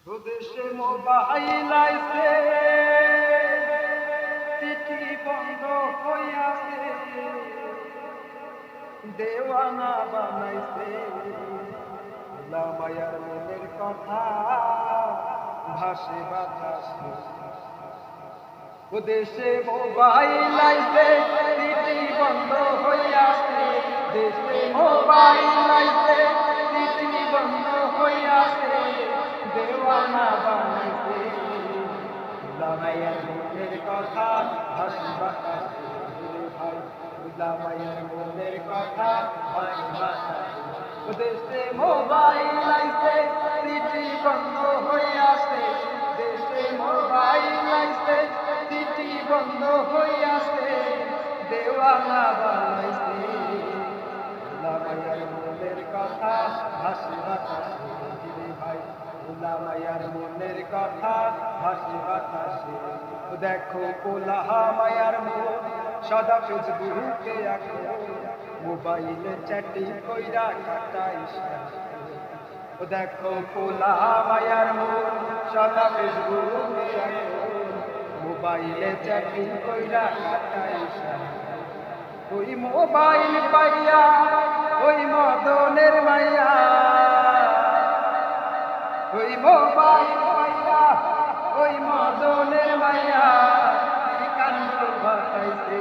প্রদেশে মোবাইল আইছে, চিঠি বন্ধ হইয়াছে, দেওয়ানা বানাইছে। লামায়ার মনের কথা ভাসে বাতাসে। প্রদেশে মোবাইল আইছে, চিঠি বন্ধ হইয়াছে, দেশে মোবাইল আইছে, চিঠি বন্ধ হইয়াছে, দেওয়ানা বানাইছে। লামায়ার মনের কথা ভাসে বাতাসে ভাই, লামায়ার মনের কথা ভাসে বাতাসে। দেশে মোবাইল আইছে, চিঠি বন্ধ হইয়াছে, দেশে মোবাইল আইছে, চিঠি বন্ধ হইয়াছে, দেওয়ানা বানাইছে। লামায়ার মনের কথা ভাসে বাতাসে ভাই, লামায়ার মনের কথা ভাসে বাতাসে। দেখো কোলাহা মায়ার মন সদা ফেসবুকে এখন, মোবাইলে চ্যাটিং কইরা কাটাই। দেখো কোলাহা মায়ার মন সদা ফেসবুকে এখন, মোবাইলে চ্যাটিং কইরা কাটাই। ওই মোবাইল পাইয়া ওই মদনের মাইয়া, ওই মোবাইল পাইয়া ওই মদনের মাইয়া কান্দ বাতাইছে।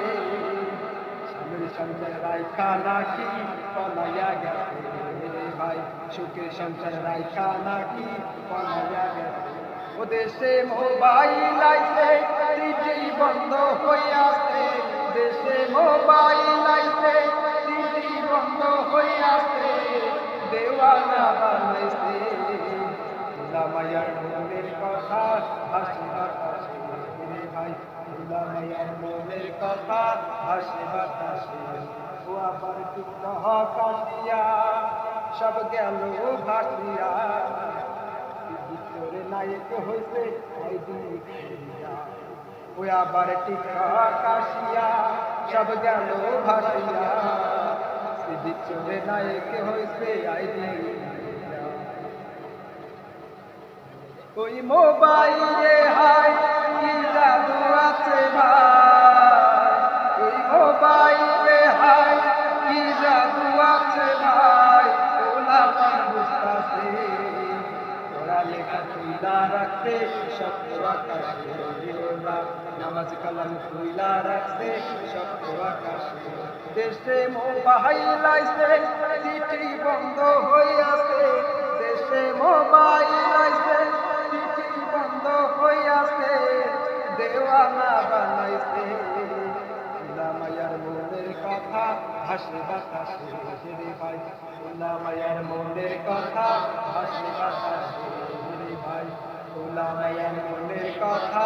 স্বামীর সংসার রাইখা নাকি পলাইয়া গেছে ভাই, সুখের সংসার রাইখা নাকি পলাইয়া গেছে। ও দেশে মোবাইল আইছে, চিঠি বন্ধ হইয়াছে, দেশে মোবাইল আইছে, চিঠি বন্ধ হইয়াছে, দেওয়ানা বানাইছে। লামায়ার মনের কথা ভাসে বাতাসে ভাই, লামায়ার মনের কথা ভাসে বাতাসে। ও আবার টিকটক কাশিয়া সব গেল ভাসিয়া, ভিতরে নায়ক হইছে ও আবার টিকটক কাশিয়া সব গেল ভাসিয়া, ভিতরে নায়ক হইছে আইডি। ওই মোবাইলে হাই কি জাদু আছে ভাই, ওই মোবাইলে হাই কি জাদু আছে ভাই, ওলা পার বুঝতাছে। ওরা লেখা তুইলা রাখতে সত্য আকাশে, নামাজ কালাম তুইলা রাখতে সত্য আকাশে। দেশে মোবাইল আইছে, চিঠি বন্ধ হইয়াছে, দেশে মোবাইল আইছে, চিঠি বন্ধ হইয়াছে, দেওয়ানা বানাইছে। লামায়ার মনের কথা ভাসে বাতাসে রে ভাই, লামায়ার মনের কথা ভাসে বাতাসে রে ভাই, লামায়ার মনের কথা